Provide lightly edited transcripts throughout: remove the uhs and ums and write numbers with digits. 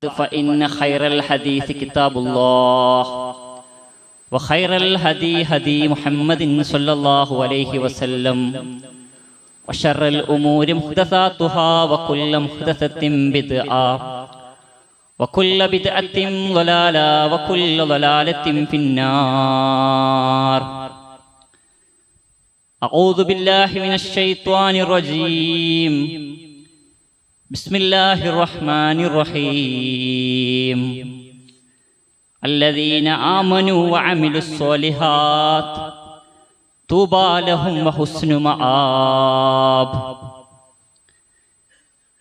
فإن خير الحديث كتاب الله وخير الهدي هدي محمد صلى الله عليه وسلم وشر الأمور محدثاتها وكل محدثة بدعة وكل بدعة ضلالة وكل ضلالة في النار. أعوذ بالله من الشيطان الرجيم. بسم الله الرحمن الرحيم. الذين آمنوا وعملوا الصالحات طوبى لهم وحسن مآب.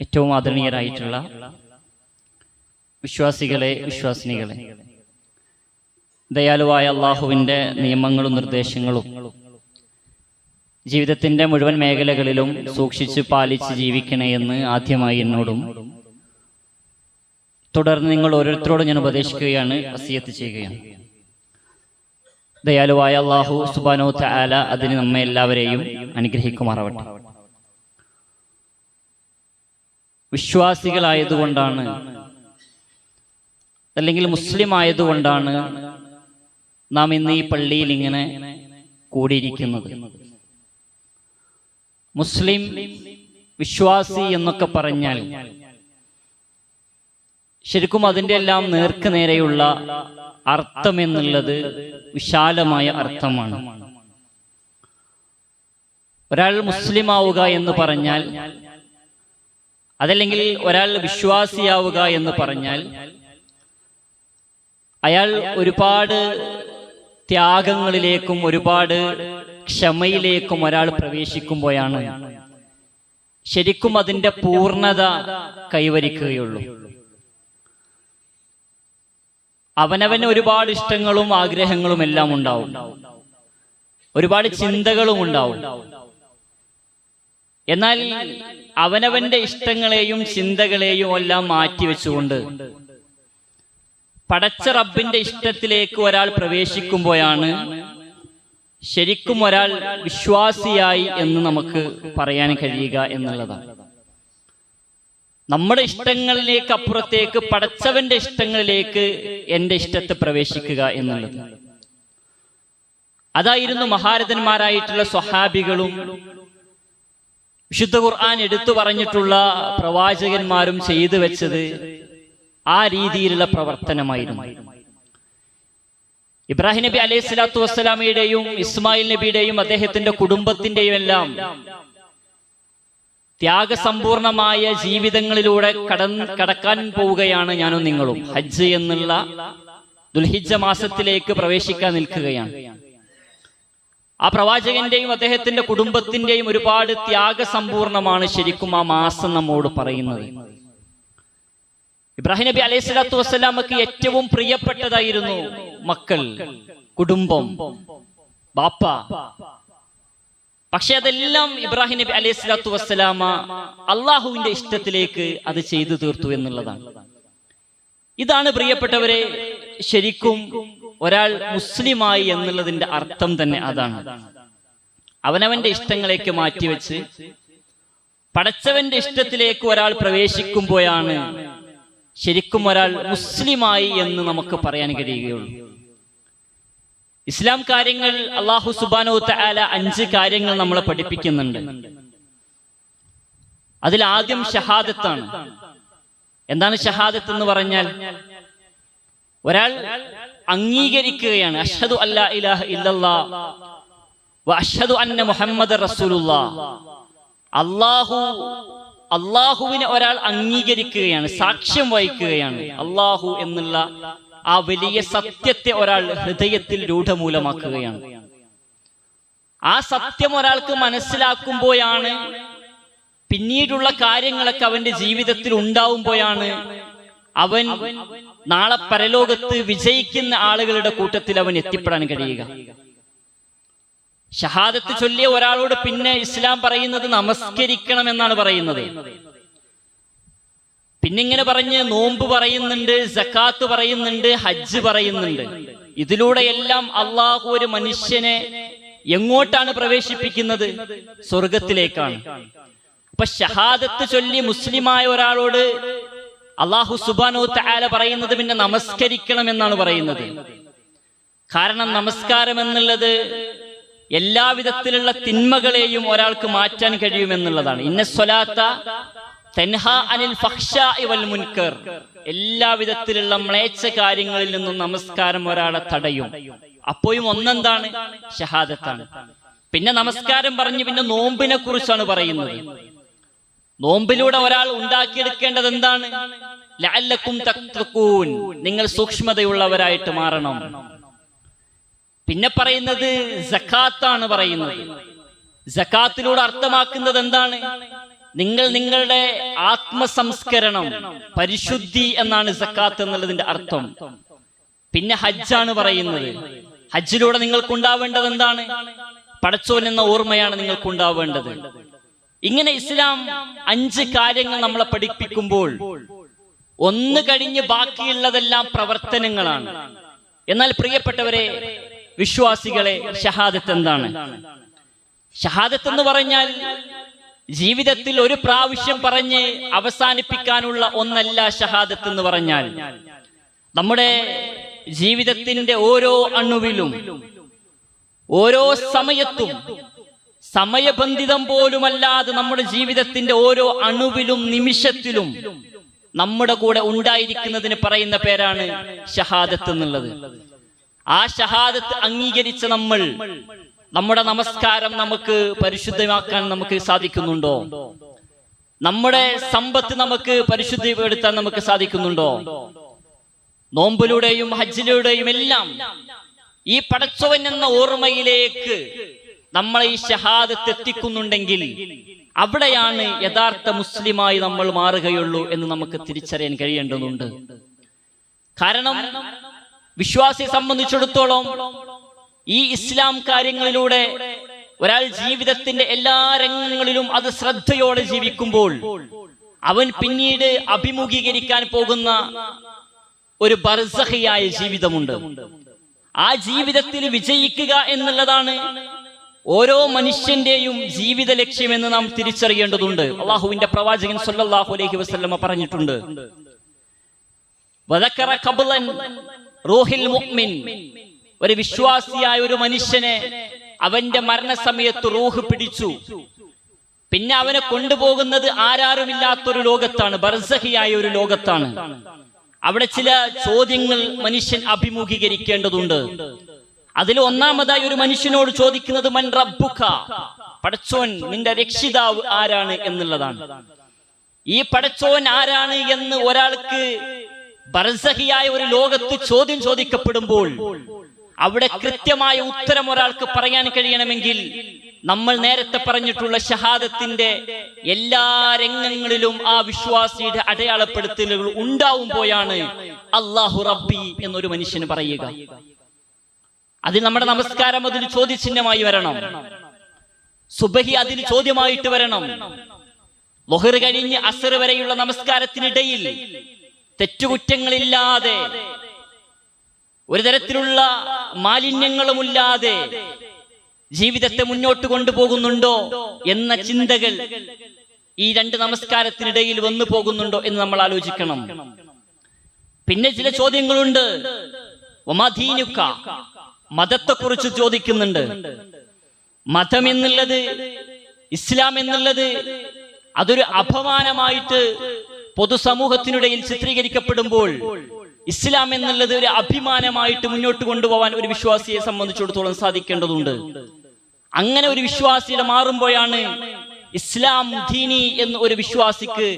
ഏറ്റവും ആദരണീയരായിട്ടുള്ള വിശ്വാസികളെ, വിശ്വാസിനികളെ, ദയാലുവായ അള്ളാഹുവിൻ്റെ നിയമങ്ങളും നിർദ്ദേശങ്ങളും ജീവിതത്തിൻ്റെ മുഴുവൻ മേഖലകളിലും സൂക്ഷിച്ച് പാലിച്ച് ജീവിക്കണേ എന്ന് ആദ്യമായി എന്നോടും തുടർന്ന് നിങ്ങൾ ഓരോരുത്തരോടും ഞാൻ ഉപദേശിക്കുകയാണ്, വസിയത്ത് ചെയ്യുകയാണ്. ദയാലുവായ അള്ളാഹു സുബ്ഹാനഹു വ തആല അതിന് നമ്മെ എല്ലാവരെയും അനുഗ്രഹിക്കുമാറാവട്ടെ. വിശ്വാസികളായതുകൊണ്ടാണ്, അല്ലെങ്കിൽ മുസ്ലിം ആയതുകൊണ്ടാണ് നാം ഇന്ന് ഈ പള്ളിയിൽ ഇങ്ങനെ കൂടിയിരിക്കുന്നത്. മുസ്ലിം, വിശ്വാസി എന്നൊക്കെ പറഞ്ഞാൽ ശരിക്കും അതിൻ്റെ എല്ലാം നേർക്ക് നേരെയുള്ള അർത്ഥം എന്നുള്ളത് വിശാലമായ അർത്ഥമാണ്. ഒരാൾ മുസ്ലിം ആവുക എന്ന് പറഞ്ഞാൽ, അതല്ലെങ്കിൽ ഒരാൾ വിശ്വാസിയാവുക എന്ന് പറഞ്ഞാൽ, അയാൾ ഒരുപാട് ത്യാഗങ്ങളിലേക്കും ഒരുപാട് ക്ഷമയിലേക്കും ഒരാൾ പ്രവേശിക്കുമ്പോഴാണ് ശരിക്കും അതിൻ്റെ പൂർണ്ണത കൈവരിക്കുകയുള്ളൂ. അവനവന് ഒരുപാട് ഇഷ്ടങ്ങളും ആഗ്രഹങ്ങളും എല്ലാം ഉണ്ടാവും, ഒരുപാട് ചിന്തകളും ഉണ്ടാവും. എന്നാൽ അവനവന്റെ ഇഷ്ടങ്ങളെയും ചിന്തകളെയും എല്ലാം മാറ്റിവെച്ചുകൊണ്ട് പടച്ച റബ്ബിന്റെ ഇഷ്ടത്തിലേക്ക് ഒരാൾ പ്രവേശിക്കുമ്പോഴാണ് ശരിക്കും ഒരാൾ വിശ്വാസിയായി എന്ന് നമുക്ക് പറയാൻ കഴിയുക എന്നുള്ളതാണ്. നമ്മുടെ ഇഷ്ടങ്ങളിലേക്ക് അപ്പുറത്തേക്ക് പടച്ചവന്റെ ഇഷ്ടങ്ങളിലേക്ക് എൻ്റെ ഇഷ്ടത്തെ പ്രവേശിക്കുക എന്നുള്ളത്. അതായിരുന്നു മഹാരഥന്മാരായിട്ടുള്ള സ്വഹാബികളും വിശുദ്ധ ഖുർആൻ എടുത്തു പറഞ്ഞിട്ടുള്ള പ്രവാചകന്മാരും ചെയ്തു വെച്ചത്. ആ രീതിയിലുള്ള പ്രവർത്തനമായിരുന്നു. ഇബ്രാഹിം നബി അലൈഹി സ്വലാത്തു വസ്സലാമയുടെയും ഇസ്മായിൽ നബിയുടെയും അദ്ദേഹത്തിന്റെ കുടുംബത്തിന്റെയും എല്ലാം ത്യാഗസമ്പൂർണമായ ജീവിതങ്ങളിലൂടെ കടക്കാൻ പോവുകയാണ് ഞാനും നിങ്ങളും. ഹജ്ജ് എന്നുള്ള ദുൽഹിജ്ജ മാസത്തിലേക്ക് പ്രവേശിക്കാൻ നിൽക്കുകയാണ്. ആ പ്രവാചകന്റെയും അദ്ദേഹത്തിന്റെ കുടുംബത്തിന്റെയും ഒരുപാട് ത്യാഗസമ്പൂർണമാണ് ശരിക്കും ആ മാസം നമ്മോട് പറയുന്നത്. ഇബ്രാഹിം നബി അലൈഹി സ്വലാത്തു വസ്സലാമക്ക് ഏറ്റവും പ്രിയപ്പെട്ടതായിരുന്നു മക്കൾ, കുടുംബം, ബാപ്പ. പക്ഷെ അതെല്ലാം ഇബ്രാഹിം നബി അലൈഹി സ്വലാത്തു വസ്സലാമ അള്ളാഹുവിന്റെ ഇഷ്ടത്തിലേക്ക് അത് ചെയ്തു തീർത്തു എന്നുള്ളതാണ്. ഇതാണ് പ്രിയപ്പെട്ടവരെ ശരിക്കും ഒരാൾ മുസ്ലിമായി എന്നുള്ളതിന്റെ അർത്ഥം തന്നെ അതാണ്. അവനവന്റെ ഇഷ്ടങ്ങളേക്ക് മാറ്റിവെച്ച് പടച്ചവന്റെ ഇഷ്ടത്തിലേക്ക് ഒരാൾ പ്രവേശിക്കുമ്പോഴാണ് ശരിക്കും ഒരാൾ മുസ്ലിമായി എന്ന് നമുക്ക് പറയാൻ കഴിയുകയുള്ളൂ. ഇസ്ലാം കാര്യങ്ങൾ അല്ലാഹു സുബ്ഹാനഹു വ തആല 5 കാര്യങ്ങൾ നമ്മളെ പഠിപ്പിക്കുന്നുണ്ട്. അതിൽ ആദ്യം ഷഹാദത്താണ്. എന്താണ് ഷഹാദത്ത് എന്ന് പറഞ്ഞാൽ? ഒരാൾ അംഗീകരിക്കുകയാണ്, അഷ്ഹദു അല്ലാ ഇലാഹ ഇല്ലല്ലാഹ് വ അഷ്ഹദു അന്ന മുഹമ്മദർ റസൂലുള്ളാഹ്. അള്ളാഹുവിനെ ഒരാൾ അംഗീകരിക്കുകയാണ്, സാക്ഷ്യം വഹിക്കുകയാണ്. അള്ളാഹു എന്നുള്ള ആ വലിയ സത്യത്തെ ഒരാൾ ഹൃദയത്തിൽ രൂഢമൂലമാക്കുകയാണ്. ആ സത്യം ഒരാൾക്ക് മനസ്സിലാക്കുമ്പോഴാണ്, പിന്നീടുള്ള കാര്യങ്ങളൊക്കെ അവന്റെ ജീവിതത്തിൽ ഉണ്ടാവുമ്പോഴാണ് അവൻ നാളെ പരലോകത്ത് വിജയിക്കുന്ന ആളുകളുടെ കൂട്ടത്തിൽ അവൻ എത്തിപ്പെടാൻ കഴിയുക. ഷഹാദത്ത് ചൊല്ലിയ ഒരാളോട് പിന്നെ ഇസ്ലാം പറയുന്നത് നമസ്കരിക്കണം എന്നാണ് പറയുന്നത്. പിന്നിങ്ങനെ പറഞ്ഞ് നോമ്പ് പറയുന്നുണ്ട്, സക്കാത്ത് പറയുന്നുണ്ട്, ഹജ്ജ് പറയുന്നുണ്ട്. ഇതിലൂടെയെല്ലാം അള്ളാഹു ഒരു മനുഷ്യനെ എങ്ങോട്ടാണ് പ്രവേശിപ്പിക്കുന്നത്? സ്വർഗത്തിലേക്കാണ്. അപ്പൊ ഷഹാദത്ത് ചൊല്ലി മുസ്ലിമായ ഒരാളോട് അല്ലാഹു സുബ്ഹാനഹു വ തആല പറയുന്നത് പിന്നെ നമസ്കരിക്കണം എന്നാണ് പറയുന്നത്. കാരണം നമസ്കാരം എന്നുള്ളത് എല്ലാവിധത്തിലുള്ള തിന്മകളെയും ഒരാൾക്ക് മാറ്റാൻ കഴിയുമെന്നുള്ളതാണ്. ഇന്നസ്സലാത്ത തൻഹാ അനിൽ ഫഹ്ശാഇ വൽ മുൻകർ. എല്ലാവിധത്തിലുള്ള മ്ലേച്ഛ കാര്യങ്ങളിൽ നിന്നും നമസ്കാരം ഒരാളെ തടയും. അപ്പോഴും ഒന്നെന്താണ്? ഷഹാദത്താണ്. പിന്നെ നമസ്കാരം പറഞ്ഞ് പിന്നെ നോമ്പിനെ കുറിച്ചാണ് പറയുന്നത്. നോമ്പിലൂടെ ഒരാൾ ഉണ്ടാക്കിയെടുക്കേണ്ടത് എന്താണ്? ലഅല്ലക്കും തഖ്തഖൂൻ, നിങ്ങൾ സൂക്ഷ്മതയുള്ളവരായിട്ട് മാറണം. പിന്നെ പറയുന്നത് സക്കാത്താണ് പറയുന്നത്. സക്കാത്തിലൂടെ അർത്ഥമാക്കുന്നത് എന്താണ്? നിങ്ങൾ നിങ്ങളുടെ ആത്മസംസ്കരണം, പരിശുദ്ധി എന്നാണ് സക്കാത്ത് എന്നുള്ളതിന്റെ അർത്ഥം. പിന്നെ ഹജ്ജാണ് പറയുന്നത്. ഹജ്ജിലൂടെ നിങ്ങൾക്കുണ്ടാവേണ്ടത് എന്താണ്? പടച്ചോൻ എന്ന ഓർമ്മയാണ് നിങ്ങൾക്കുണ്ടാവേണ്ടത്. ഇങ്ങനെ ഇസ്ലാം 5 കാര്യങ്ങൾ നമ്മളെ പഠിപ്പിക്കുമ്പോൾ ഒന്ന് കഴിഞ്ഞ് ബാക്കിയുള്ളതെല്ലാം പ്രവർത്തനങ്ങളാണ്. എന്നാൽ പ്രിയപ്പെട്ടവരെ, വിശ്വാസികളെ, ഷഹാദത്ത് എന്താണ്? ഷഹാദത്ത് എന്ന് പറഞ്ഞാൽ ജീവിതത്തിൽ ഒരു പ്രാവശ്യം പറഞ്ഞ് അവസാനിപ്പിക്കാനുള്ള ഒന്നല്ല. ഷഹാദത്ത് എന്ന് പറഞ്ഞാൽ നമ്മുടെ ജീവിതത്തിന്റെ ഓരോ അണുവിലും ഓരോ സമയത്തും സമയബന്ധിതം പോലുമല്ലാതെ നമ്മുടെ ജീവിതത്തിന്റെ ഓരോ അണുവിലും നിമിഷത്തിലും നമ്മുടെ കൂടെ ഉണ്ടായിരിക്കുന്നതിന് പറയുന്ന പേരാണ് ഷഹാദത്ത് എന്നുള്ളത്. ആ ഷഹാദത്ത് അംഗീകരിച്ച നമ്മൾ, നമ്മുടെ നമസ്കാരം നമുക്ക് പരിശുദ്ധമാക്കാൻ നമുക്ക് സാധിക്കുന്നുണ്ടോ? നമ്മുടെ സമ്പത്ത് നമുക്ക് പരിശുദ്ധപ്പെടുത്താൻ നമുക്ക് സാധിക്കുന്നുണ്ടോ? നോമ്പിലൂടെയും ഹജ്ജിലൂടെയും എല്ലാം ഈ പടച്ചവൻ എന്ന ഓർമ്മയിലേക്ക് നമ്മൾ ഈ ഷഹാദത്ത് എത്തിക്കുന്നുണ്ടെങ്കിൽ അവിടെയാണ് യഥാർത്ഥ മുസ്ലിമായി നമ്മൾ മാറുകയുള്ളൂ എന്ന് നമുക്ക് തിരിച്ചറിയാൻ കഴിയേണ്ടതുണ്ട്. കാരണം വിശ്വാസിയെ സംബന്ധിച്ചിടത്തോളം ഈ ഇസ്ലാം കാര്യങ്ങളിലൂടെ ഒരാൾ ജീവിതത്തിന്റെ എല്ലാ രംഗങ്ങളിലും അത് ശ്രദ്ധയോടെ ജീവിക്കുമ്പോൾ അവൻ പിന്നീട് അഭിമുഖീകരിക്കാൻ പോകുന്ന ഒരു ബർസഖിയായ ജീവിതമുണ്ട്. ആ ജീവിതത്തിൽ വിജയിക്കുക എന്നുള്ളതാണ് ഓരോ മനുഷ്യന്റെയും ജീവിത ലക്ഷ്യമെന്ന് നാം തിരിച്ചറിയേണ്ടതുണ്ട്. അള്ളാഹുവിന്റെ പ്രവാചകൻ സല്ലല്ലാഹു അലൈഹി വസല്ലമ പറഞ്ഞിട്ടുണ്ട്, വദക്കറ ഖബ്ലൻ റൂഹിൽ മുഅ്മിൻ. ഒരു വിശ്വാസിയായ ഒരു മനുഷ്യനെ അവന്റെ മരണസമയത്ത് റൂഹ് പിടിച്ചു. പിന്നെ അവനെ കൊണ്ടുപോകുന്നത് ആരാരുമില്ലാത്തൊരു ലോകത്താണ്, ബർസഖിയായ ഒരു ലോകത്താണ്. അവിടെ ചില ചോദ്യങ്ങൾ മനുഷ്യൻ അഭിമുഖീകരിക്കേണ്ടതുണ്ട്. അതിൽ ഒന്നാമതായി ഒരു മനുഷ്യനോട് ചോദിക്കുന്നത് മൻ റബ്ബുക, പടച്ചോൻ നിന്റെ രക്ഷിതാവ് ആരാണ് എന്നുള്ളതാണ്. ഈ പടച്ചോൻ ആരാണ് എന്ന് ഒരാൾക്ക് ബർസഖിയായ ഒരു ലോകത്ത് ചോദ്യം ചോദിക്കപ്പെടുമ്പോൾ അവിടെ കൃത്യമായ ഉത്തരം ഒരാൾക്ക് പറയാൻ കഴിയണമെങ്കിൽ നമ്മൾ നേരത്തെ പറഞ്ഞിട്ടുള്ള ഷഹാദത്തിന്റെ എല്ലാ രംഗങ്ങളിലും ആ വിശ്വാസിയുടെ അടയാളപ്പെടുത്തലുകൾ ഉണ്ടാവുമ്പോഴാണ് അല്ലാഹു റബ്ബി എന്നൊരു മനുഷ്യന് പറയുക. അതിൽ നമ്മുടെ നമസ്കാരം അതിൽ ചോദ്യചിഹ്നമായി വരണം. സുബഹി അതിൽ ചോദ്യമായിട്ട് വരണം. ളുഹർ കഴിഞ്ഞ് അസ്ർ വരെയുള്ള നമസ്കാരത്തിനിടയിൽ തെറ്റുകുറ്റങ്ങളില്ലാതെ ഒരു തരത്തിലുള്ള മാലിന്യങ്ങളുമില്ലാതെ ജീവിതത്തെ മുന്നോട്ട് കൊണ്ടുപോകുന്നുണ്ടോ എന്ന ചിന്തകൾ ഈ 2 നമസ്കാരത്തിനിടയിൽ വന്നു പോകുന്നുണ്ടോ എന്ന് നമ്മൾ ആലോചിക്കണം. പിന്നെ ചില ചോദ്യങ്ങളുണ്ട്. വമാദീനുക, മതത്തെക്കുറിച്ച് ചോദിക്കുന്നുണ്ട്. മതം എന്നുള്ളത്, ഇസ്ലാം എന്നുള്ളത് അതൊരു അപമാനമായിട്ട് പൊതുസമൂഹത്തിനിടയിൽ ചിത്രീകരിക്കപ്പെടുമ്പോൾ ഇസ്ലാം എന്നുള്ളത് ഒരു അഭിമാനമായിട്ട് മുന്നോട്ട് കൊണ്ടുപോകാൻ ഒരു വിശ്വാസിയെ സംബന്ധിച്ചിടത്തോളം സാധിക്കേണ്ടതുണ്ട്. അങ്ങനെ ഒരു വിശ്വാസിയുടെ മാറുമ്പോഴാണ് ഇസ്ലാം ദീനി എന്ന് ഒരു വിശ്വാസിക്ക്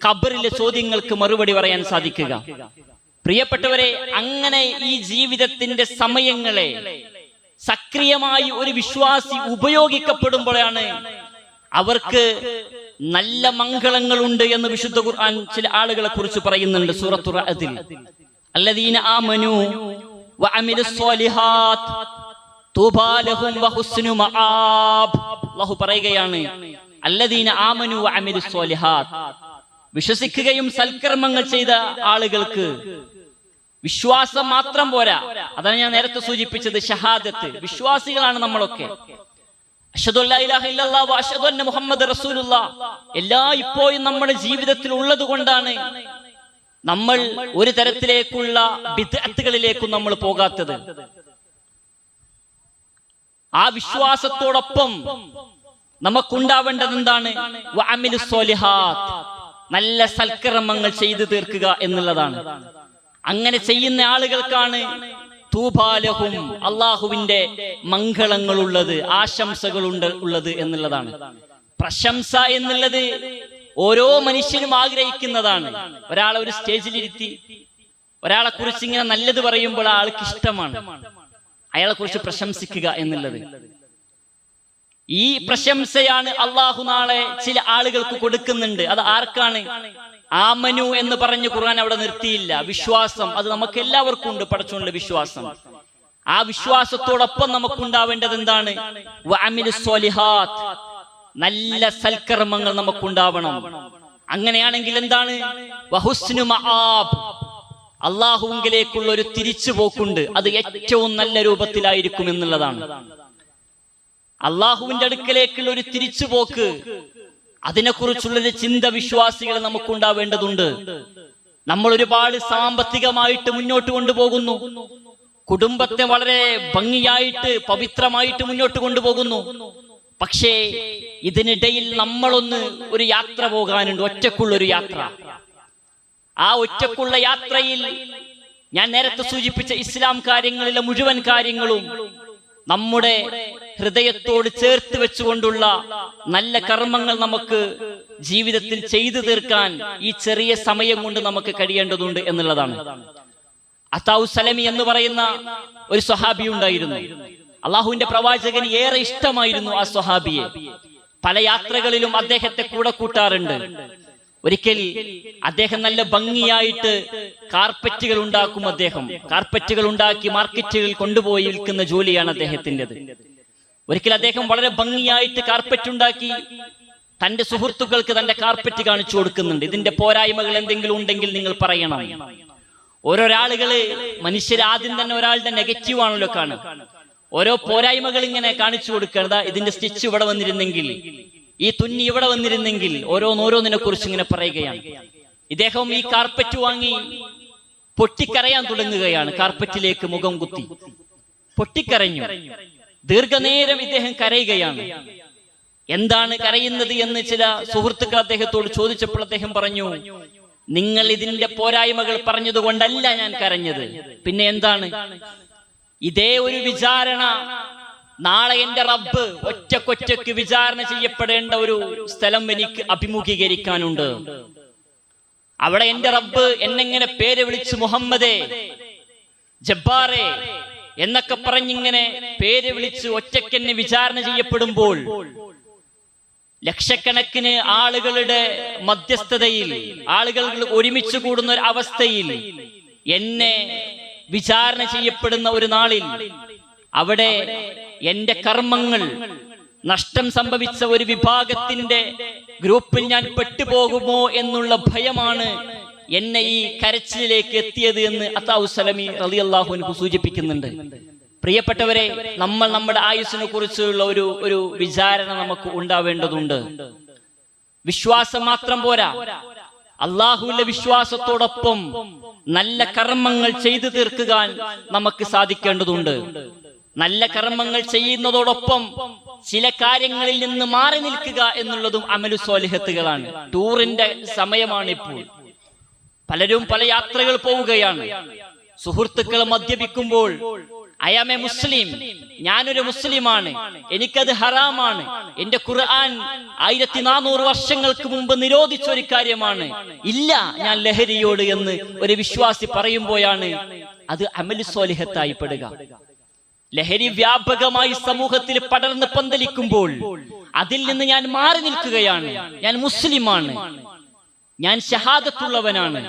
ഖബറിലെ ചോദ്യങ്ങൾക്ക് മറുപടി പറയാൻ സാധിക്കുക. പ്രിയപ്പെട്ടവരെ, അങ്ങനെ ഈ ജീവിതത്തിന്റെ സമയങ്ങളെ സക്രിയമായി ഒരു വിശ്വാസി ഉപയോഗിക്കപ്പെടുമ്പോഴാണ് അവർക്ക് നല്ല മംഗളങ്ങളുണ്ട് എന്ന് വിശുദ്ധ ഖുർആൻ ചില ആളുകളെ കുറിച്ച് പറയുന്നുണ്ട്. സൂറത്തുർ റഅദിൽ അല്ലദീന ആമനു വഅമിലുസ് സ്വാലിഹാത്ത് തൂബാ ലഹും വഹുസ്നു മആബ്. അല്ലാഹു പറയുകയാണ്, അല്ലദീന ആമനു വഅമിലുസ് സ്വാലിഹാത്ത്, വിശ്വസിക്കുകയും സൽക്കർമ്മങ്ങൾ ചെയ്ത ആളുകൾക്ക്. വിശ്വാസം മാത്രം പോരാ, അതാണ് ഞാൻ നേരത്തെ സൂചിപ്പിച്ചത്, ഷഹാദത്ത്. വിശ്വാസികളാണ് നമ്മളൊക്കെ. അശ്ഹദു അല്ലാ ഇലാഹ ഇല്ലല്ലാഹ് വ അശ്ഹദു അന്ന മുഹമ്മദ് റസൂലുള്ളാഹ് എല്ലാ ഇപ്പോഴും നമ്മുടെ ജീവിതത്തിൽ ഉള്ളത് കൊണ്ടാണ് നമ്മൾ ഒരു തരത്തിലേക്കുള്ള ബിദ്അത്തുകളിലേക്കും നമ്മൾ പോകാത്തത്. ആ വിശ്വാസത്തോടൊപ്പം നമുക്കുണ്ടാവേണ്ടത് എന്താണ്? വഅമിലുസ് സ്വാലിഹാത്ത്, നല്ല സൽക്കർമ്മങ്ങൾ ചെയ്തു തീർക്കുക എന്നുള്ളതാണ്. അങ്ങനെ ചെയ്യുന്ന ആളുകൾക്കാണ് തൂബാലഹും, അള്ളാഹുവിന്റെ മംഗളങ്ങളുള്ളത്, ആശംസകൾ ഉള്ളത് എന്നുള്ളതാണ്. പ്രശംസ എന്നുള്ളത് ഓരോ മനുഷ്യനും ആഗ്രഹിക്കുന്നതാണ്. ഒരാളെ ഒരു സ്റ്റേജിലിരുത്തി ഒരാളെ കുറിച്ച് ഇങ്ങനെ നല്ലത് പറയുമ്പോൾ ആൾക്ക് ഇഷ്ടമാണ് അയാളെ കുറിച്ച് പ്രശംസിക്കുക എന്നുള്ളത്. ഈ പ്രശംസയാണ് അള്ളാഹു നാളെ ചില ആളുകൾക്ക് കൊടുക്കുന്നുണ്ട്. അത് ആർക്കാണ്? ആമനു എന്ന് പറഞ്ഞ് ഖുർആൻ അവിടെ നിർത്തിയില്ല. വിശ്വാസം അത് നമുക്ക് എല്ലാവർക്കും ഉണ്ട്, പടച്ചോന്റെ വിശ്വാസം. ആ വിശ്വാസത്തോടൊപ്പം നമുക്കുണ്ടാവേണ്ടത് എന്താണ്? വഅമിലുസ് സ്വാലിഹാത്ത്, നല്ല സൽക്കർമ്മങ്ങൾ നമുക്കുണ്ടാവണം. അങ്ങനെയാണെങ്കിൽ എന്താണ്? വഹുസ്നു മആബ്, അള്ളാഹുവിലേക്കുള്ള ഒരു തിരിച്ചുപോക്കുണ്ട്. അത് ഏറ്റവും നല്ല രൂപത്തിലായിരിക്കും എന്നുള്ളതാണ്. അള്ളാഹുവിന്റെ അടുക്കലേക്കുള്ള ഒരു തിരിച്ചുപോക്ക്, അതിനെക്കുറിച്ചുള്ളൊരു ചിന്ത വിശ്വാസികൾ നമുക്കുണ്ടാവേണ്ടതുണ്ട്. നമ്മൾ ഒരുപാട് സാമ്പത്തികമായിട്ട് മുന്നോട്ട് കൊണ്ടുപോകുന്നു, കുടുംബത്തെ വളരെ ഭംഗിയായിട്ട് പവിത്രമായിട്ട് മുന്നോട്ട് കൊണ്ടുപോകുന്നു. പക്ഷേ ഇതിനിടയിൽ നമ്മളൊന്ന് ഒരു യാത്ര പോകാനുണ്ട്, ഒറ്റക്കുള്ളൊരു യാത്ര. ആ ഒറ്റക്കുള്ള യാത്രയിൽ ഞാൻ നേരത്തെ സൂചിപ്പിച്ച ഇസ്ലാം കാര്യങ്ങളിലെ മുഴുവൻ കാര്യങ്ങളും നമ്മുടെ ഹൃദയത്തോട് ചേർത്ത് വെച്ചുകൊണ്ടുള്ള നല്ല കർമ്മങ്ങൾ നമുക്ക് ജീവിതത്തിൽ ചെയ്തു തീർക്കാൻ ഈ ചെറിയ സമയം കൊണ്ട് നമുക്ക് കഴിയേണ്ടതുണ്ട് എന്നുള്ളതാണ്. അതാഉ സലമി എന്ന് പറയുന്ന ഒരു സ്വഹാബി ഉണ്ടായിരുന്നു. അള്ളാഹുവിന്റെ പ്രവാചകന് ഏറെ ഇഷ്ടമായിരുന്നു ആ സ്വഹാബിയെ. പല യാത്രകളിലും അദ്ദേഹത്തെ കൂടെ കൂട്ടാറുണ്ട്. ഒരിക്കൽ അദ്ദേഹം നല്ല ഭംഗിയായിട്ട് കാർപ്പറ്റുകൾ ഉണ്ടാക്കും. അദ്ദേഹം കാർപ്പറ്റുകൾ ഉണ്ടാക്കി മാർക്കറ്റുകളിൽ കൊണ്ടുപോയി വിൽക്കുന്ന ജോലിയാണ് അദ്ദേഹത്തിൻ്റെത്. ഒരിക്കൽ അദ്ദേഹം വളരെ ഭംഗിയായിട്ട് കാർപ്പറ്റ് ഉണ്ടാക്കി തന്റെ സുഹൃത്തുക്കൾക്ക് തന്റെ കാർപ്പറ്റ് കാണിച്ചു കൊടുക്കുന്നുണ്ട്. ഇതിന്റെ പോരായ്മകൾ എന്തെങ്കിലും ഉണ്ടെങ്കിൽ നിങ്ങൾ പറയണം. ഓരോരാളുകള് മനുഷ്യർ ആദ്യം തന്നെ ഒരാളുടെ നെഗറ്റീവ് ആണല്ലോ കാണുക. ഓരോ പോരായ്മകൾ ഇങ്ങനെ കാണിച്ചു കൊടുക്കുക. ഇതിന്റെ സ്റ്റിച്ച് ഇവിടെ വന്നിരുന്നെങ്കിൽ, ഈ തുന്നി ഇവിടെ വന്നിരുന്നെങ്കിൽ, ഓരോന്നിനെ കുറിച്ച് ഇങ്ങനെ പറയുകയാണ്. ഇദ്ദേഹം ഈ കാർപ്പറ്റ് വാങ്ങി പൊട്ടിക്കരയാൻ തുടങ്ങുകയാണ്. കാർപ്പറ്റിലേക്ക് മുഖം കുത്തി പൊട്ടിക്കരഞ്ഞു. ദീർഘനേരം ഇദ്ദേഹം കരയുകയാണ്. എന്താണ് കരയുന്നത് എന്ന് ചില സുഹൃത്തുക്കൾ അദ്ദേഹത്തോട് ചോദിച്ചപ്പോൾ അദ്ദേഹം പറഞ്ഞു, നിങ്ങൾ ഇതിന്റെ പോരായ്മകൾ പറഞ്ഞതുകൊണ്ടല്ല ഞാൻ കരഞ്ഞത്. പിന്നെ എന്താണ്? ഇതേ ഒരു വിചാരണ നാളെ എന്റെ റബ്ബ് ഒറ്റക്കൊറ്റക്ക് വിചാരണ ചെയ്യപ്പെടേണ്ട ഒരു സ്ഥലം എനിക്ക് അഭിമുഖീകരിക്കാനുണ്ട്. അവിടെ എന്റെ റബ്ബ് എന്നെങ്ങനെ പേര് വിളിച്ച് മുഹമ്മദേ, ജബ്ബാറേ എന്നൊക്കെ പറഞ്ഞിങ്ങനെ പേര് വിളിച്ച് ഒറ്റക്കെന്നെ വിചാരണ ചെയ്യപ്പെടുമ്പോൾ, ലക്ഷക്കണക്കിന് ആളുകളുടെ മധ്യസ്ഥതയിൽ ആളുകൾ ഒരുമിച്ച് കൂടുന്ന ഒരു അവസ്ഥയിൽ എന്നെ വിചാരണ ചെയ്യപ്പെടുന്ന ഒരു നാളിൽ അവിടെ എന്റെ കർമ്മങ്ങൾ നഷ്ടം സംഭവിച്ച ഒരു വിഭാഗത്തിന്റെ ഗ്രൂപ്പിൽ ഞാൻ പെട്ടുപോകുമോ എന്നുള്ള ഭയമാണ് എന്നെ ഈ കരച്ചിലേക്ക് എത്തിയത് എന്ന് അതാഉ സലമി റളിയല്ലാഹു അൻഹു സൂചിപ്പിക്കുന്നുണ്ട്. പ്രിയപ്പെട്ടവരെ, നമ്മൾ നമ്മുടെ ആയുസ്സിനെ കുറിച്ചുള്ള ഒരു വിചാരണ നമുക്ക് ഉണ്ടാവേണ്ടതുണ്ട്. വിശ്വാസം മാത്രം പോരാ, അള്ളാഹുവിന്റെ വിശ്വാസത്തോടൊപ്പം നല്ല കർമ്മങ്ങൾ ചെയ്തു തീർക്കാൻ നമുക്ക് സാധിക്കേണ്ടതുണ്ട്. നല്ല കർമ്മങ്ങൾ ചെയ്യുന്നതോടൊപ്പം ചില കാര്യങ്ങളിൽ നിന്ന് മാറി നിൽക്കുക എന്നുള്ളതും അമലു സ്വാലിഹത്തുകളാണ്. ടൂറിന്റെ സമയമാണ് ഇപ്പോൾ. പലരും പല യാത്രകൾ പോവുകയാണ്. സുഹൃത്തുക്കൾ മദ്യപിക്കുമ്പോൾ ഐ ആം എ മുസ്ലിം, ഞാനൊരു മുസ്ലിമാണ്, എനിക്കത് ഹറാമാണ്, എന്റെ ഖുർആൻ 1400 വർഷങ്ങൾക്ക് മുമ്പ് നിരോധിച്ച ഒരു കാര്യമാണ്, ഇല്ല ഞാൻ ലഹരിയോട് എന്ന് ഒരു വിശ്വാസി പറയുമ്പോഴാണ് അത് അമലു സ്വാലിഹത്തായി പെടുക. ലഹരി വ്യാപകമായി സമൂഹത്തിൽ പടർന്ന് പന്തലിക്കുമ്പോൾ അതിൽ നിന്ന് ഞാൻ മാറി നിൽക്കുകയാണ്, ഞാൻ മുസ്ലിമാണ്, ഞാൻ ഷഹാദത്തുള്ളവനാണ്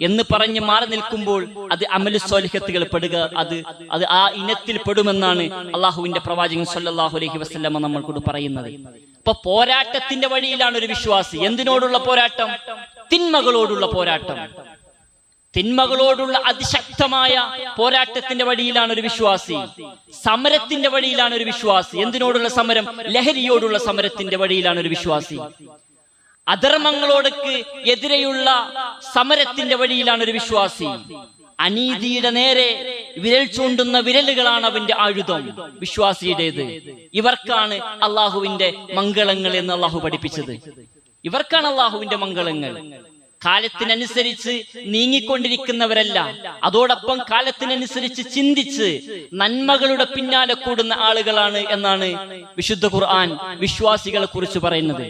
എന്ന് പറഞ്ഞ് മാറി നിൽക്കുമ്പോൾ അത് അമലു സ്വാലിഹത്തുകൾ പെടുക, അത് ആ ഇനത്തിൽ പെടുമെന്നാണ് അള്ളാഹുവിന്റെ പ്രവാചകൻ സല്ലല്ലാഹു അലൈഹി വസല്ലമ നമ്മൾക്കോട് പറയുന്നത്. അപ്പൊ പോരാട്ടത്തിന്റെ വഴിയിലാണ് ഒരു വിശ്വാസി. എന്തിനോടുള്ള പോരാട്ടം? തിന്മകളോടുള്ള പോരാട്ടം. തിന്മകളോടുള്ള അതിശക്തമായ പോരാട്ടത്തിന്റെ വഴിയിലാണ് ഒരു വിശ്വാസി. സമരത്തിന്റെ വഴിയിലാണ് ഒരു വിശ്വാസി. എന്തിനോടുള്ള സമരം? ലഹരിയോടുള്ള സമരത്തിന്റെ വഴിയിലാണ് ഒരു വിശ്വാസി. അധർമ്മങ്ങളോടൊക്കെ എതിരെയുള്ള സമരത്തിന്റെ വഴിയിലാണ് ഒരു വിശ്വാസി. അനീതിയുടെ നേരെ വിരൽ ചൂണ്ടുന്ന വിരലുകളാണ് അവന്റെ ആയുധം വിശ്വാസിയുടേത്. ഇവർക്കാണ് അള്ളാഹുവിന്റെ മംഗളങ്ങൾ എന്ന് അള്ളാഹു പഠിപ്പിച്ചത്. ഇവർക്കാണ് അള്ളാഹുവിന്റെ മംഗളങ്ങൾ. കാലത്തിനനുസരിച്ച് നീങ്ങിക്കൊണ്ടിരിക്കുന്നവരല്ല, അതോടൊപ്പം കാലത്തിനനുസരിച്ച് ചിന്തിച്ച് നന്മകളുടെ പിന്നാലെ കൂടുന്ന ആളുകളാണ് എന്നാണ് വിശുദ്ധ ഖുർആൻ വിശ്വാസികളെ കുറിച്ച് പറയുന്നത്.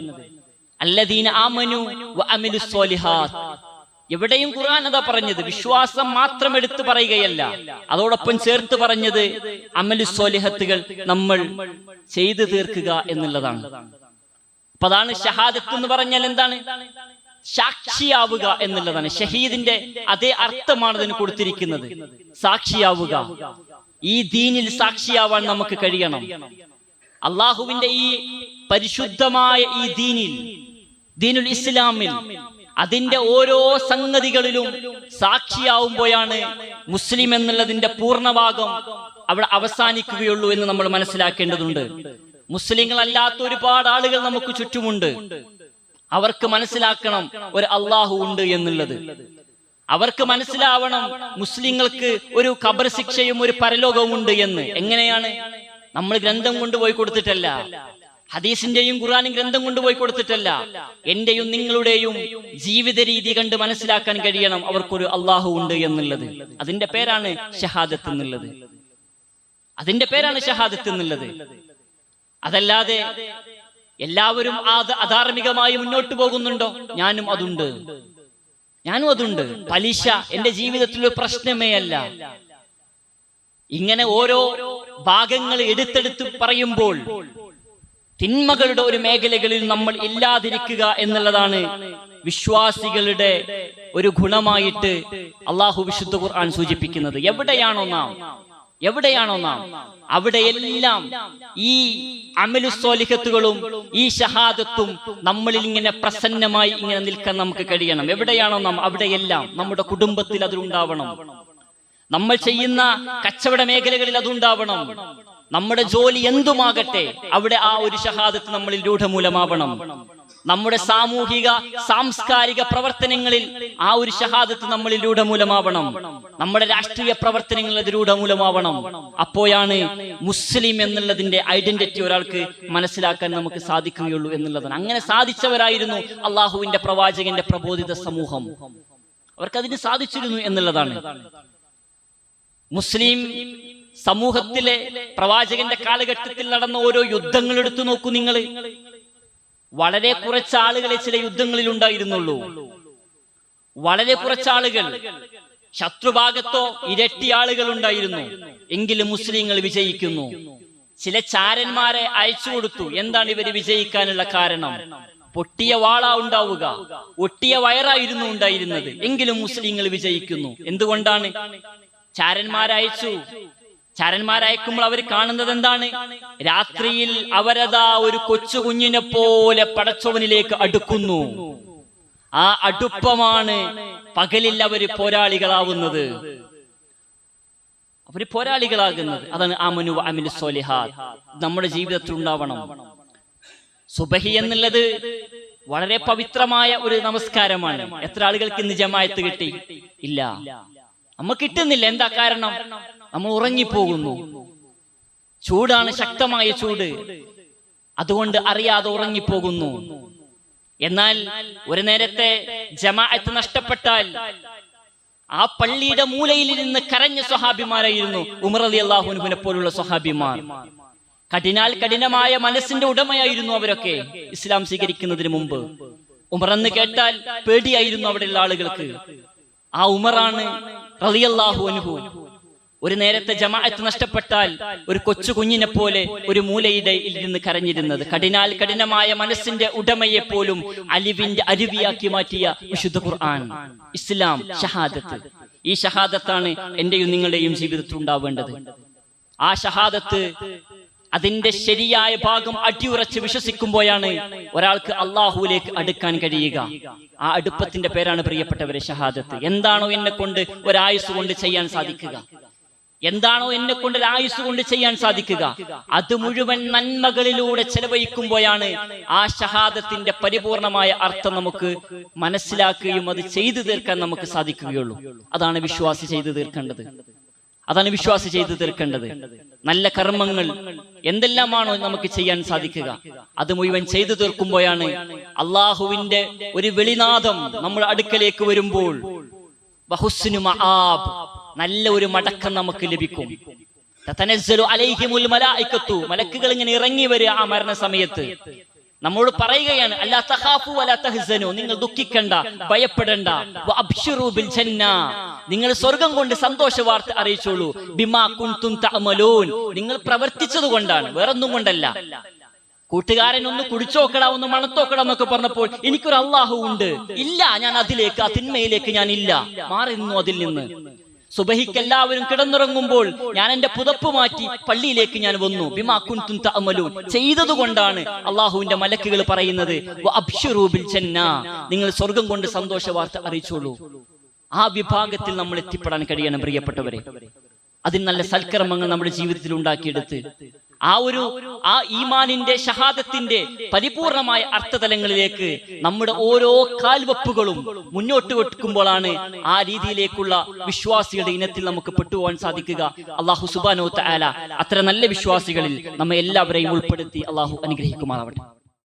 അല്ലദീന ആമനു വഅമിലുസ് സ്വാലിഹാത്ത്. എവിടെയും ഖുർആൻ അതാ പറഞ്ഞത്. വിശ്വാസം മാത്രം എടുത്തു പറയുകയല്ല, അതോടൊപ്പം ചേർത്ത് പറഞ്ഞത് അമലുസ് സ്വാലിഹത്തുകൾ നമ്മൾ ചെയ്തു തീർക്കുക എന്നുള്ളതാണ്. അപ്പൊ അതാണ് ഷഹാദത്ത് എന്ന് പറഞ്ഞാൽ എന്താണ്? സാക്ഷിയാവുക എന്നുള്ളതാണ്. ഷഹീദിന്റെ അതേ അർത്ഥമാണ് അതിന് കൊടുത്തിരിക്കുന്നത്. സാക്ഷിയാവുക. ഈ ദീനിൽ സാക്ഷിയാവാൻ നമുക്ക് കഴിയണം. അള്ളാഹുവിന്റെ ഈ പരിശുദ്ധമായ ഈ ദീനിൽ, ദീനുൽ ഇസ്ലാമിൽ, അതിന്റെ ഓരോ സംഗതികളിലും സാക്ഷിയാവുമ്പോഴാണ് മുസ്ലിം എന്നുള്ളതിന്റെ പൂർണ്ണഭാഗം അവിടെ അവസാനിക്കുകയുള്ളൂ എന്ന് നമ്മൾ മനസ്സിലാക്കേണ്ടതുണ്ട്. മുസ്ലിങ്ങളല്ലാത്ത ഒരുപാട് ആളുകൾ നമുക്ക് ചുറ്റുമുണ്ട്. അവർക്ക് മനസ്സിലാക്കണം ഒരു അള്ളാഹു ഉണ്ട് എന്നുള്ളത്. അവർക്ക് മനസ്സിലാവണം മുസ്ലിങ്ങൾക്ക് ഒരു ഖബർ ശിക്ഷയും ഒരു പരലോകവും ഉണ്ട് എന്ന്. എങ്ങനെയാണ്? നമ്മൾ ഗ്രന്ഥം കൊണ്ടുപോയി കൊടുത്തിട്ടല്ല, ഹദീസിന്റെയും ഖുർആനും ഗ്രന്ഥം കൊണ്ടുപോയി കൊടുത്തിട്ടല്ല. എന്റെയും നിങ്ങളുടെയും ജീവിത രീതി കണ്ട് മനസ്സിലാക്കാൻ കഴിയണം അവർക്കൊരു അള്ളാഹു ഉണ്ട് എന്നുള്ളത്. അതിന്റെ പേരാണ് ഷഹാദത്ത് എന്നുള്ളത്. അതിന്റെ പേരാണ് ഷഹാദത്ത് എന്നുള്ളത്. അതല്ലാതെ എല്ലാവരും അധാർമികമായി മുന്നോട്ട് പോകുന്നുണ്ടോ? ഞാനും അതുണ്ട്. പലിശ എന്റെ ജീവിതത്തിൽ ഒരു പ്രശ്നമേ അല്ല. ഇങ്ങനെ ഓരോ ഭാഗങ്ങൾ എടുത്തെടുത്ത് പറയുമ്പോൾ തിന്മകളുടെ ഒരു മേഖലകളിൽ നമ്മൾ ഇല്ലാതിരിക്കുക എന്നുള്ളതാണ് വിശ്വാസികളുടെ ഒരു ഗുണമായിട്ട് അള്ളാഹു വിശുദ്ധ ഖുർആൻ സൂചിപ്പിക്കുന്നത്. എവിടെയാണോ നാം അവിടെയെല്ലാം ഈ അമലുസ് സ്വാലിഹത്തുകളും ഈ ഷഹാദത്തും നമ്മളിൽ ഇങ്ങനെ പ്രസന്നമായി ഇങ്ങനെ നിൽക്കാൻ നമുക്ക് കഴിയണം. എവിടെയാണോ നാം അവിടെയെല്ലാം നമ്മുടെ കുടുംബത്തിൽ അതുണ്ടാവണം. നമ്മൾ ചെയ്യുന്ന കച്ചവട മേഖലകളിൽ അതുണ്ടാവണം. നമ്മുടെ ജോലി എന്തുമാകട്ടെ അവിടെ ആ ഒരു ഷഹാദത്ത് നമ്മളിൽ രൂഢമൂലമാവണം. നമ്മുടെ സാമൂഹിക സാംസ്കാരിക പ്രവർത്തനങ്ങളിൽ ആ ഒരു ഷഹാദത്ത് നമ്മളിൽ രൂഢമൂലമാവണം. നമ്മുടെ രാഷ്ട്രീയ പ്രവർത്തനങ്ങളിൽ അത് രൂഢമൂലമാവണം. അപ്പോഴാണ് മുസ്ലിം എന്നുള്ളതിന്റെ ഐഡന്റിറ്റി ഒരാൾക്ക് മനസ്സിലാക്കാൻ നമുക്ക് സാധിക്കുകയുള്ളൂ എന്നുള്ളതാണ്. അങ്ങനെ സാധിച്ചവരായിരുന്നു അള്ളാഹുവിന്റെ പ്രവാചകന്റെ പ്രബോധിത സമൂഹം. അവർക്കതിന് സാധിച്ചിരുന്നു എന്നുള്ളതാണ്. മുസ്ലിം സമൂഹത്തിലെ പ്രവാചകന്റെ കാലഘട്ടത്തിൽ നടന്ന ഓരോ യുദ്ധങ്ങൾ എടുത്തു നോക്കൂ നിങ്ങൾ. വളരെ കുറച്ച് ആളുകളെ ചില യുദ്ധങ്ങളിൽ ഉണ്ടായിരുന്നുള്ളൂ. വളരെ കുറച്ചാളുകൾ. ശത്രുഭാഗത്തോ ഇരട്ടി ആളുകൾ ഉണ്ടായിരുന്നു. എങ്കിലും മുസ്ലിങ്ങൾ വിജയിക്കുന്നു. ചില ചാരന്മാരെ അയച്ചു കൊടുത്തു. എന്താണ് ഇവര് വിജയിക്കാനുള്ള കാരണം? പൊട്ടിയ വാളാ ഉണ്ടാവുക, ഒട്ടിയ വയറായിരുന്നു ഉണ്ടായിരുന്നത്. എങ്കിലും മുസ്ലിങ്ങൾ വിജയിക്കുന്നു. എന്തുകൊണ്ടാണ്? ചാരന്മാരയക്കുമ്പോൾ അവർ കാണുന്നത് എന്താണ്? രാത്രിയിൽ അവരതാ ഒരു കൊച്ചു കുഞ്ഞിനെ പോലെ പടച്ചവനിലേക്ക് അടുക്കുന്നു. ആ അടുപ്പമാണ് പകലിൽ അവര് പോരാളികളാവുന്നത്. അതാണ് ആമനു വഅമിലുസ് സ്വാലിഹാത്ത്. നമ്മുടെ ജീവിതത്തിൽ ഉണ്ടാവണം. സുബഹി എന്നുള്ളത് വളരെ പവിത്രമായ ഒരു നമസ്കാരമാണ്. എത്ര ആളുകൾക്ക് ഇന്ന് ജമാഅത്ത് കിട്ടി? ഇല്ല, നമുക്ക് കിട്ടുന്നില്ല. എന്താ കാരണം? നമ്മൾ ഉറങ്ങിപ്പോകുന്നു. ചൂടാണ്, ശക്തമായ ചൂട്. അതുകൊണ്ട് അറിയാതെ ഉറങ്ങിപ്പോകുന്നു. എന്നാൽ ഒരു നേരത്തെ ജമാഅത്ത് നഷ്ടപ്പെട്ടാൽ ആ പള്ളിയുടെ മൂലയിൽ ഇരുന്ന് കരഞ്ഞ സ്വഹാബിമാരായിരുന്നു ഉമർ റളിയല്ലാഹു അൻഹുവിനെ പോലുള്ള സ്വഹാബിമാർ. കഠിനമായ മനസ്സിന്റെ ഉടമയായിരുന്നു അവരൊക്കെ. ഇസ്ലാം സ്വീകരിക്കുന്നതിന് മുമ്പ് ഉമർ എന്ന് കേട്ടാൽ പേടിയായിരുന്നു അവിടെയുള്ള ആളുകൾക്ക്. ആ ഉമറാണ് റളിയല്ലാഹു അൻഹു ഒരു നേരത്തെ ജമാഅത്ത് നഷ്ടപ്പെട്ടാൽ ഒരു കൊച്ചു കുഞ്ഞിനെ പോലെ ഒരു മൂലയുടെ ഇരുന്ന് കരഞ്ഞിരുന്നത്. കഠിനമായ മനസ്സിന്റെ ഉടമയെ പോലും അലിവിന്റെ അരുവിയാക്കി മാറ്റിയ വിശുദ്ധ ഖുർആൻ, ഇസ്ലാം, ഷഹാദത്ത്. ഈ ഷഹാദത്താണ് എന്റെയും നിങ്ങളുടെയും ജീവിതത്തിൽ ഉണ്ടാവേണ്ടത്. ആ ഷഹാദത്ത് അതിന്റെ ശരിയായ ഭാഗം അടിയുറച്ച് വിശ്വസിക്കുമ്പോഴാണ് ഒരാൾക്ക് അള്ളാഹുവിലേക്ക് അടുക്കാൻ കഴിയുക. ആ അടുപ്പത്തിന്റെ പേരാണ് പ്രിയപ്പെട്ടവരെ ഷഹാദത്ത്. എന്താണോ എന്നെ കൊണ്ട് ഒരായുസ് കൊണ്ട് ചെയ്യാൻ സാധിക്കുക, എന്താണോ എന്നെ കൊണ്ട് ആയുസ് കൊണ്ട് ചെയ്യാൻ സാധിക്കുക അത് മുഴുവൻ നന്മകളിലൂടെ ചെലവഴിക്കുമ്പോഴാണ് ആ ഷഹാദത്തിന്റെ പരിപൂർണമായ അർത്ഥം നമുക്ക് മനസ്സിലാക്കുകയും അത് ചെയ്തു തീർക്കാൻ നമുക്ക് സാധിക്കുകയുള്ളൂ. അതാണ് വിശ്വാസി ചെയ്തു തീർക്കേണ്ടത്. അതാണ് വിശ്വാസി ചെയ്തു തീർക്കേണ്ടത്. നല്ല കർമ്മങ്ങൾ എന്തെല്ലാമാണോ നമുക്ക് ചെയ്യാൻ സാധിക്കുക അത് മുഴുവൻ ചെയ്തു തീർക്കുമ്പോഴാണ് അള്ളാഹുവിന്റെ ഒരു വെളിനാദം നമ്മുടെ അടുക്കലേക്ക് വരുമ്പോൾ വഹുസ്നു മആബ്, നല്ല ഒരു മടക്കം നമുക്ക് ലഭിക്കും. തതനസ്സലു അലൈഹിമുൽ മലായികത്തു, മലക്കുകൾ ഇങ്ങനെ ഇറങ്ങി വരിക ആ മരണ സമയത്ത് നമ്മോട് പറയുകയാണ്, അല്ലാ തഖാഫു വലാ തഹ്സനു, നിങ്ങൾ ദുഃഖിക്കണ്ട, ഭയപ്പെടണ്ട. വഅബ്ശിറു ബിൽ ജന്ന, നിങ്ങൾ സ്വർഗ്ഗം കൊണ്ട് സന്തോഷ വാർത്ത അറിയിച്ചോളൂ. ബിമാ കുൻതും തഅമലൂൻ, നിങ്ങൾ പ്രവർത്തിച്ചത് കൊണ്ടാണ്, വേറൊന്നും കൊണ്ടല്ല. കൂട്ടുകാരൻ ഒന്ന് കുടിച്ചോക്കടാ, ഒന്ന് മണത്തോക്കടാ എന്നൊക്കെ പറഞ്ഞപ്പോൾ എനിക്കൊരു അള്ളാഹു ഉണ്ട്, ഇല്ല ഞാൻ അതിലേക്ക്, ആ തിന്മയിലേക്ക് ഞാൻ ഇല്ല, മാറി നിന്നു അതിൽ നിന്ന്. സുബഹിക്ക് എല്ലാവരും കിടന്നുറങ്ങുമ്പോൾ ഞാൻ എന്റെ പുതപ്പ് മാറ്റി പള്ളിയിലേക്ക് ഞാൻ വന്നു. ബിമാ കുൻതും തഅമലൂൻ, ചെയ്തത് കൊണ്ടാണ് അള്ളാഹുവിന്റെ മലക്കുകൾ പറയുന്നത് വഅബ്ശിറൂ ബിൽ ജന്ന, നിങ്ങൾ സ്വർഗം കൊണ്ട് സന്തോഷ വാർത്ത അറിയിച്ചോളൂ. ആ വിഭാഗത്തിൽ നമ്മൾ എത്തിപ്പെടാൻ കഴിയണം പ്രിയപ്പെട്ടവരെ. അതിന് നല്ല സൽക്കർമ്മങ്ങൾ നമ്മുടെ ജീവിതത്തിൽ ഉണ്ടാക്കിയെടുത്ത് ആ ഈമാനിന്റെ ഷഹാദത്തിന്റെ പരിപൂർണമായ അർത്ഥതലങ്ങളിലേക്ക് നമ്മുടെ ഓരോ കാൽവെപ്പുകളും മുന്നോട്ട് വെക്കുമ്പോഴാണ് ആ രീതിയിലേക്കുള്ള വിശ്വാസികളുടെ ഇനത്തിൽ നമുക്ക് പെട്ടുപോകാൻ സാധിക്കുക. അല്ലാഹു സുബ്ഹാനഹു വ തആല അത്ര നല്ല വിശ്വാസികളിൽ നമ്മെ എല്ലാവരെയും ഉൾപ്പെടുത്തി അല്ലാഹു അനുഗ്രഹിക്കുമാറാവട്ടെ.